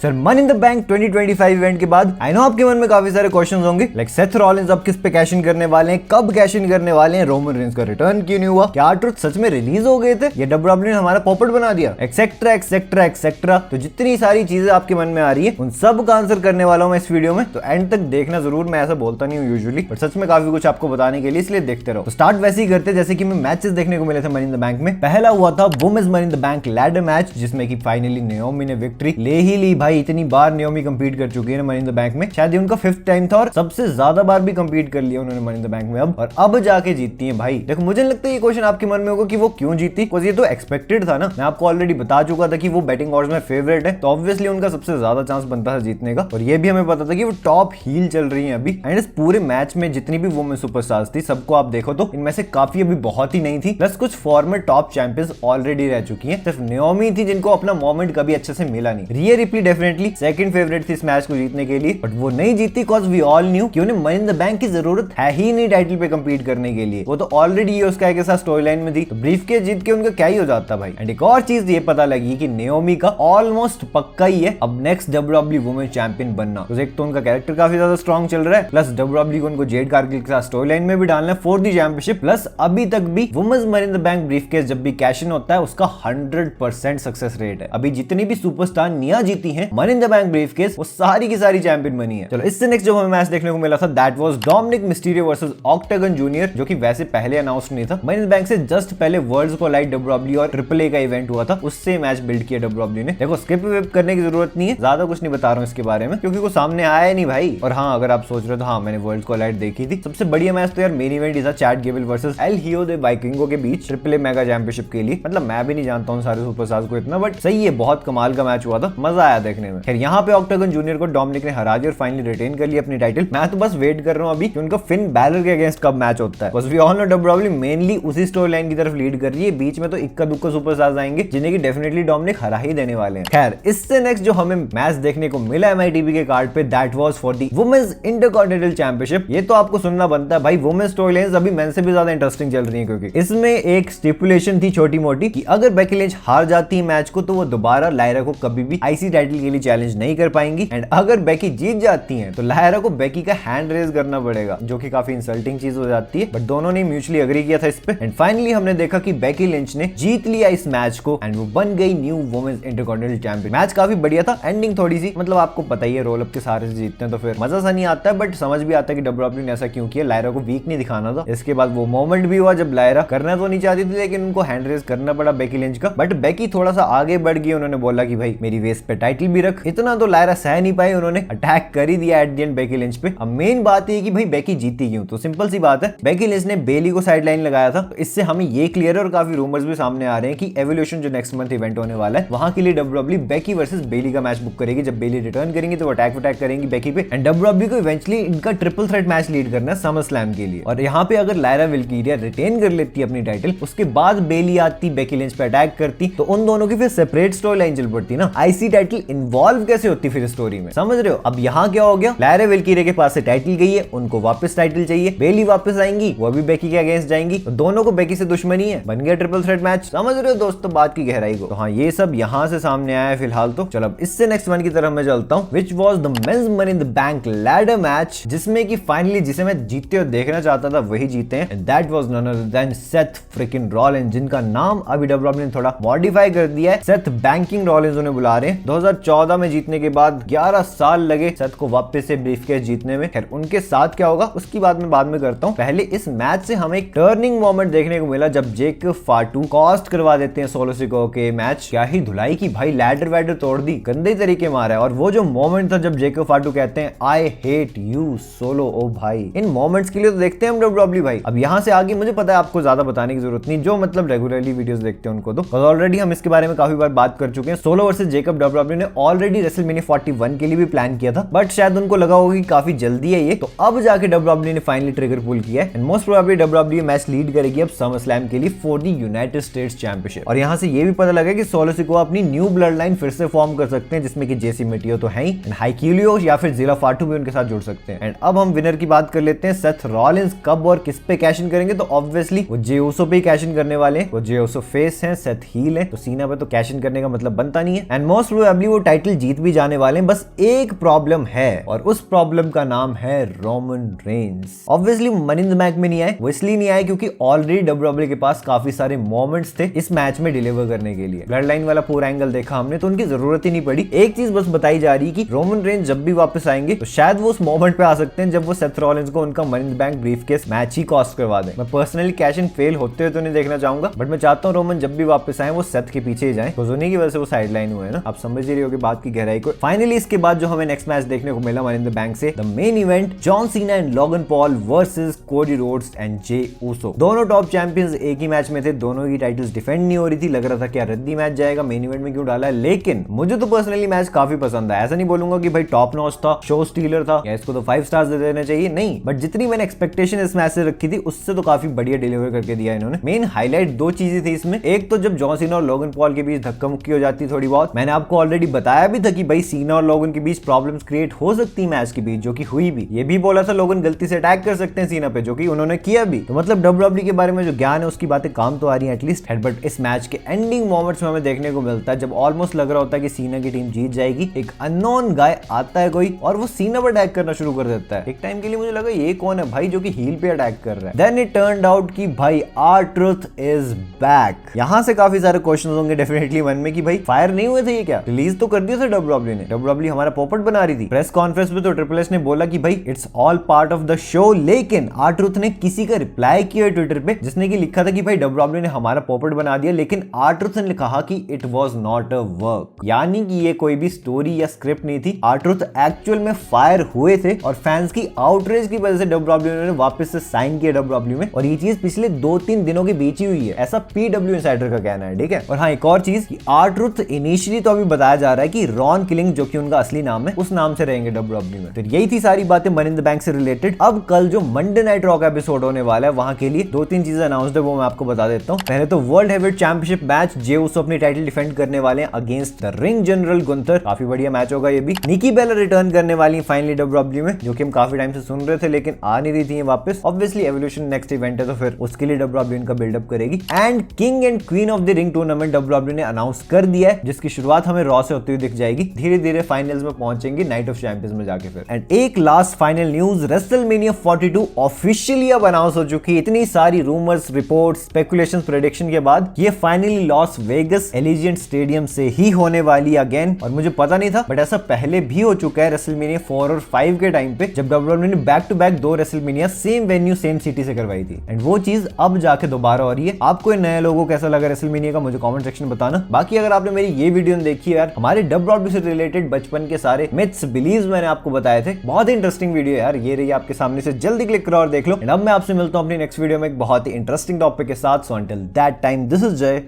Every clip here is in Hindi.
Sir money in the bank 2025 event के बाद आई नो आपके मन में काफी सारे क्वेश्चंस होंगे लाइक सेथ रॉलिंस अब किस पे कैश इन करने वाले हैं, कब कैश इन करने वाले हैं, रोमन रेंस का रिटर्न क्यों नहीं हुआ, क्या ट्रुथ सच में रिलीज हो गए थे, ये डब्ल्यूडब्ल्यूई ने हमारा पॉपट बना दिया, एक्सेट्रा एक्सेट्रा एक्सेट्रा। तो जितनी सारी चीजें आपके मन में आ रही है उन सब का आंसर करने वाला हूं मैं इस वीडियो में, तो एंड तक देखना जरूर। मैं ऐसा बोलता नहीं हूँ यूजुअली, बट सच में काफी कुछ आपको बताने के लिए, इसलिए देखते रहो। तो स्टार्ट वैसे ही करते जैसे कि मैं मैचेस देखने को मिले थे मनी इन द बैंक में। पहला हुआ था women's money in the bank ladder match, जिसमें कि फाइनली नाओमी ने विक्ट्री ले ही ली। भाई इतनी बार नाओमी कंपीट कर चुकी है मनी इन द बैंक में, शायद ये उनका 5th टाइम था और सबसे ज्यादा बार भी कंपीट कर लिया उन्होंने मनी इन द बैंक में अब जाके जीतती है। भाई देखो मुझे लगता है ये क्वेश्चन आपके मन में होगा कि वो क्यों जीती, बिकॉज़ ये तो एक्सपेक्टेड था ना। मैं आपको ऑलरेडी बता चुका था कि वो बैटिंग ऑर्डर में फेवरेट है, तो ऑब्वियसली उनका सबसे ज्यादा चांस बनता है जीतने का। और ये भी हमें पता था कि वो टॉप हील चल रही है अभी। एंड इस पूरे मैच में जितनी भी वुमेन सुपरस्टार्स थी सबको आप देखो तो इनमें से काफी अभी बहुत ही नहीं थी, प्लस कुछ फॉर्मर टॉप चैंपियंस ऑलरेडी रह चुकी हैं। सिर्फ नाओमी थी जिनको अपना मोमेंट कभी अच्छे से मिला नहीं। रिया रिप्ली डेफिनेटली सेकंड फेवरेट थी इस मैच को जीतने के लिए, बट वो नहीं जीती बिकॉज़ वी ऑल न्यू कि उन्हें मनी इन द बैंक की जरूरत है ही नहीं टाइटल पे कंपीट करने के लिए। वो तो ऑलरेडी उसका के साथ स्टोरी लाइन में थी, तो ब्रीफ के जीत के उनका क्या ही हो जाता भाई। एंड एक और चीज ये पता लगी कि नाओमी का ऑलमोस्ट पक्का ही है अब नेक्स्ट डब्ल्यूडब्ल्यूई वुमेन चैंपियन बनना। तो एक तो उनका कैरेक्टर काफी ज्यादा स्ट्रॉन्ग चल रहा है, प्लस डब्ल्यूडब्ल्यूई को उनको जेड कारगिल के साथ स्टोरी लाइन में भी डालना है फॉर द चैंपियनशिप, प्लस अभी तक भी women's money in the bank briefcase जब भी कैश इन होता है उसका 100% सक्सेस रेट है। अभी जितनी भी सुपरस्टार निया जीती है money in the bank brief case वो सारी की सारी चैंपियन बनी है। चलो इससे नेक्स्ट जो हमें मैच देखने को मिला था that was Dominik Mysterio versus octagon junior, जो कि वैसे पहले अनाउंस नहीं था। मनी इन द बैंक से जस्ट पहले वर्ल्ड्स कोलाइड डब्ल्यूडब्ल्यूई और ट्रिपल ए का इवेंट हुआ था, उससे मैच बिल्ड किया डब्ल्यूडब्ल्यूई ने। देखो स्किप वेप करने की जरूरत नहीं है, ज्यादा कुछ नहीं बता रहा हूं इसके बारे में क्योंकि वो सामने आया नहीं भाई। और हाँ अगर आप सोच रहे हो तो हाँ मैंने वर्ल्ड्स कोलाइड देखी थी। सबसे बढ़िया मैच तो यार मेन इवेंट ही था चैट गेबल वर्सेस एल हियो दे वाइकिंगो के बीच ट्रिपल ए मेगा चैंपियनशिप के लिए। मतलब मैं भी नहीं जानता हूं सारे सुपरस्टार्स को इतना, बट सही है, बहुत कमाल का मैच हुआ था, मजा आया देखने में। खैर यहाँ पे ऑक्टागन जूनियर को डोमिनिक ने हरा दिया और फाइनली रिटेन कर लिया अपनी टाइटल। मैं तो बस वेट कर रहा हूं अभी कि उनका फिन बैलर के अगेंस्ट कब मैच होता है, बस we all know WWE mainly उसी स्टोरी लाइन की तरफ लीड कर रही है। बीच में तो इक्का दुक्का सुपरस्टार्स आएंगे जिन्हें की डेफिनेटली डोमिनिक हरा ही देने वाले हैं। खैर इससे नेक्स्ट जो हमें मैच देखने को मिला MITV के कार्ड पे that was for the women's intercontinental championship. ये तो आपको सुनना बनता है भाई, वुमेन्स स्टोरी लाइंस अभी मेन से भी ज्यादा इंटरेस्टिंग चल रही है क्योंकि इसमें एक स्टिपुलेशन थी छोटी मोटी कि अगर बेकी लिंच हार जाती है मैच को तो वो दोबारा लायरा को कभी भी IC टाइटल के लिए चैलेंज नहीं कर पाएंगी। एंड अगर बेकी जीत जाती है तो लायरा को बेकी का हैंड रेज करना पड़ेगा, जो कि काफी इंसल्टिंग चीज हो जाती है, बट दोनों ने म्यूचुअली एग्री किया था इस पे। एंड फाइनली हमने देखा कि बेकी लिंच ने जीत लिया इस मैच को एंड वो बन गई new women's intercontinental champion. Match काफी बढ़िया था, एंडिंग थोड़ी सी मतलब आपको पता ही है रोल अप के सारे से जीतते हैं तो फिर मजा सा नहीं आता है, बट समझ भी आता है कि डब्ल्यूडब्ल्यूई ने ऐसा क्यों किया, लायरा को वीक नहीं दिखाना था। इसके बाद वो मोमेंट भी हुआ जब लायरा करना तो नहीं चाहती थी लेकिन उनको हैंड रेज करना पड़ा बेकी लिंच का, बट बेकी थोड़ा सा आगे बढ़ गई। उन्होंने बोला कि भाई मेरी वेस्ट पे टाइटल भी रख। इतना तो लायरा सह नहीं पाई, उन्होंने अटैक कर ही दिया at the end Becky Lynch पे। अब मेन बात है कि भाई बेकी जीती क्यों, तो सिंपल सी बात है, बेकी लिंच ने बेली को साइड लाइन लगाया था, तो इससे हमें ये क्लियर है और काफी रूमर्स भी सामने आ रहे हैं कि एवोल्यूशन जो नेक्स्ट मंथ इवेंट होने वाला है वहां के लिए डब्ल्यूडब्ल्यूई बेकी वर्सेस बेली का मैच बुक करेगी। जब बेली रिटर्न करेंगी तो अटैक करेंगी बेकी पे, एंड डब्ल्यूडब्ल्यूई को इवेंचुअली इनका ट्रिपल थ्रेट मैच लीड करना है समर स्लैम के लिए। और यहाँ पे अगर लायरा विल्किरिया रिटेन कर लेती अपनी टाइटल, उसके बाद बेली आती बेकी लिंच पे अटैक करती, तो उन दोनों की फिर सेपरेट स्टोरी लाइन चल पड़ती ना। IC टाइटल इन्वॉल्व कैसे होती फिर स्टोरी में, समझ रहे हो। अब यहाँ क्या हो गया, लायरा विल्किरिया के पास से टाइटल गई है, उनको वापस टाइटल चाहिए, बेली वापस आएंगी, वो भी बेकी के अगेंस्ट जाएंगी, तो दोनों को बेकी से दुश्मनी है, बन गया ट्रिपल थ्रेट मैच। समझ रहे हो दोस्तों बात की गहराई को। तो हाँ ये सब यहाँ से सामने आया है फिलहाल तो। चलो इससे नेक्स्ट वन की तरफ मैं चलता हूँ, which was the men's money in the bank ladder match, जिसमें कि फाइनली जिसे मैं जीतते हुए देखना चाहता था वही जीते हैं, and that was none other than Seth freaking Rollins, जिनका नाम अभी डब्ल्यूडब्ल्यूई ने थोड़ा मॉडिफाई कर दिया है, सेथ बैंकिंग रॉलिंस उन्हें बुला रहे हैं। 2014 में जीतने के बाद 11 साल लगे सेथ को वापस से ब्रीफकेस जीतने में। खैर उनके साथ क्या होगा उसकी बात मैं बाद में करता हूँ, पहले इस मैच से हमें एक टर्निंग मोमेंट देखने को मिला जब जेकब फाटू कॉस्ट करवा देते हैं सोलो सिको के मैच। क्या ही धुलाई की भाई, लैडर वैडर तोड़ दी, गंदे तरीके मारा है। और वो जो मोमेंट था जब जेकब फाटू कहते हैं आई हेट यू सोलो, ओ भाई इन मोमेंट्स के लिए तो देखते हैं हम डब्ल्यूडब्ल्यूई भाई। अब यहाँ से आगे मुझे पता है आपको ज्यादा बताने की जरूरत नहीं, जो मतलब रेगुलरली वीडियोस देखते हैं उनको तो ऑलरेडी हम इसके बारे में काफी बार बात कर चुके हैं। सोलो वर्सेस जेकब डब्ल्यूडब्ल्यूई ने ऑलरेडी रेसलमेनिया 41 के लिए भी प्लान किया था, बट शायद उनको लगा होगा कि काफी जल्दी है ये, तो अब जाके डब्ल्यूडब्ल्यूई ने फाइनली ट्रिगर पुल किया है। And most probably WWE match lead करेगी अब समर स्लैम के लिए for the United states championship. और यहाँ से ये भी पता लगा कि सोलो सिकोआ अपनी न्यू ब्लड लाइन फिर से फॉर्म कर सकते हैं, जिसमें कि जेसी मिटियो तो है ही, एंड हाइक्यूलियो या फिर जिला फाटू भी उनके साथ जुड़ सकते हैं। एंड अब हम विनर की बात कर लेते हैं, सेथ रॉलिंस कब और किस पे कैश इन करेंगे, तो ऑब्वियसली वो जे ऊसो पे कैश इन करने वाले हैं। वो जे ऊसो फेस हैं, सेथ हील है, तो सीना पे तो कैश इन करने का मतलब बनता नहीं है। एंड मोस्ट प्रोबेबली वो टाइटल जीत भी जाने वाले हैं, बस एक प्रॉब्लम है और उस प्रॉब्लम का नाम है Roman Reigns. Obviously money in the bank में नहीं आए, वो इसलिए नहीं आए क्योंकि ऑलरेडी डब्ल्यूडब्ल्यूई के पास काफी सारे मोमेंट्स थे इस मैच में डिलीवर करने के लिए। ब्लड लाइन वाला पूरा एंगल देखा हमने तो उनकी जरूरत ही नहीं पड़ी। एक चीज बस बताई जा रही कि रोमन रेंस जब भी वापस आएंगे तो शायद वो उस मोमेंट पे आ सकते हैं जब वो सेथ रॉलिंस को उनका money in the bank briefcase match he cost करवा दें। मैं पर्सनली कैश इन फेल होते हुए तो नहीं देखना चाहूंगा, बट मैं चाहता हूँ रोमन जब भी वापस आए वो सेथ के पीछे ही जाए, तो उन्हीं की वजह से वो साइड लाइन हुए ना। आप समझ ही रही होगी बात की गहराई को। फाइनली इसके बाद जो हमें नेक्स्ट मैच देखने को मिला मनी इन द बैंक से, the main event John Cena and Logan Paul versus Cody Rhodes and Jey Uso. दोनों टॉप चैंपियंस एक ही मैच में थे, दोनों की टाइटल्स डिफेंड नहीं हो रही थी। लग रहा था क्या रद्दी मैच जाएगा, मेन इवेंट में क्यों डाला है। लेकिन मुझे तो पर्सनली मैच काफी पसंद आया। ऐसा नहीं बोलूंगा कि भाई टॉप नॉच था, शो स्टीलर था या इसको तो 5 स्टार्स दे देना चाहिए, नहीं, बट जितनी मैंने एक्सपेक्टेशन इस मैच से रखी थी उससे तो काफी बढ़िया डिलीवर करके दिया इन्होंने। मेन हाईलाइट दो चीजें थी इसमें। एक तो जब जॉन सीना और लोगन पॉल के बीच धक्का मुक्की हो जाती थोड़ी बहुत, मैंने आपको ऑलरेडी बताया भी था कि भाई सीना और लोगन के बीच प्रॉब्लम्स क्रिएट हो सकती है मैच के बीच, जो कि हुई भी। ये भी बोला था लोगन गलती से अटैक कर सकते हैं सीना पे, जो कि उन्होंने किया भी। तो मतलब डब्ल्यूडब्ल्यूई के बारे में जो ज्ञान है उसकी बातें काम तो आ रही है एटलीस्ट। बट इस मैच के एंडिंग मोमेंट्स में हमें देखने को मिलता है जब ऑलमोस्ट लग रहा होता है कि सीना की टीम जीत जाएगी, एक अननोन गाय आता है कोई और वो सीना पर अटैक करना शुरू कर देता है। एक टाइम के लिए मुझे लगा ये कौन है भाई जो कि हील पे अटैक कर रहा है। देन इट टर्न्ड आउट कि भाई R-Truth इज बैक। यहां से काफी सारे क्वेश्चंस होंगे डेफिनेटली मन में कि भाई फायर नहीं हुए थे ये क्या, रिलीज तो कर दिया था डब्ल्यूडब्ल्यूई ने, डब्ल्यूडब्ल्यूई हमारा पॉपट बना रही थी। प्रेस कॉन्फ्रेंस में तो ट्रिपल एच ने बोला कि भाई it's all part of the show, लेकिन R-Truth ने किसी का रिप्लाई किया ट्विटर पे जिसने कि लिखा था कि भाई डब्ल्यूडब्ल्यूई ने हमारा पॉपट बना दिया, लेकिन R-Truth ने कहा कि it was not a work, यानी कि ये कोई भी स्टोरी या स्क्रिप्ट नहीं थी। R-Truth एक्चुअल में फायर हुए थे और फैंस की आउटरेज की वजह से डब्ल्यूडब्ल्यूई ने वापस से साइन किया डब्ल्यूडब्ल्यूई में, और ये चीज पिछले 2-3 दिनों के बीच ही हुई है, ऐसा PW इनसाइडर का कहना है, ठीक है। और हाँ एक और चीज, R-Truth इनिशियली तो अभी बताया जा रहा है कि रॉन किलिंग जो कि उनका असली नाम है उस नाम से रहेंगे डब्ल्यूडब्ल्यूई में। तो यही थी सारी बातें मनी इन द बैंक से रिलेटेड। अब कल जो मंडे नाइट रॉ का एपिसोड होने वाला है वहां के लिए 2-3 चीजें अनाउंस्ड है, वो मैं आपको बता देता हूँ। पहले तो world heavyweight championship match, Jey Uso अपनी टाइटल डिफेंड करने वाले हैं against the ring general Gunther, काफी बढ़िया मैच होगा ये भी। निकी बेला रिटर्न करने वाली फाइनली डब्ल्यूडब्ल्यूई में, जो कि हम काफी टाइम से सुन रहे थे लेकिन आ नहीं रही थी वापस। ऑब्वियसली एवोल्यूशन नेक्स्ट इवेंट है तो फिर उसके लिए डब्ल्यूडब्ल्यूई इनका बिल्डअप करेगी। And king and queen of the ring tournament WWE ने अनाउंस कर दिया है, जिसकी शुरुआत हमें रॉ से होती हुई दिख जाएगी। धीरे धीरे फाइनल्स में पहुंचेंगे नाइट ऑफ चैंपियंस में जाके फिर। एंड एक last final news, WrestleMania 42 officially अब अनाउंस हो चुकी है। इतनी सारी रूमर्स, रिपोर्ट्स, स्पेकुलेशंस, प्रेडिक्शन के बाद ये फाइनली लॉस वेगस एलिजिएंट स्टेडियम से ही होने वाली अगेन। और मुझे पता नहीं था बट ऐसा पहले भी हो चुका है रेसलमेनिया 4 और 5 के टाइम पे, जब डब्ल्यूडब्ल्यूई ने back to back 2 WrestleMania same venue same city से करवाई थी। एंड वो चीज अब जाके दोबारा हो रही है। आपको नए लोगों को कैसा लगा रेसलमेनिया का मुझे कमेंट सेक्शन में बताना। बाकी अगर आपने मेरी ये वीडियो देखी है यार, हमारे डब्ल्यूडब्ल्यूई से रिलेटेड बचपन के सारे मिथ्स, बिलीव्स मैंने आपको बताए थे, बहुत ही इंटरेस्टिंग वीडियो यार, ये रही आपके सामने से, जल्दी क्लिक करो और देख लो। एंड अब मैं आपसे मिलता हूं अपनी नेक्स्ट वीडियो में एक बहुत ही इंटरेस्टिंग टॉपिक के साथ। So until that time, this is जय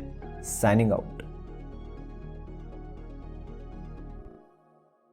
साइनिंग आउट।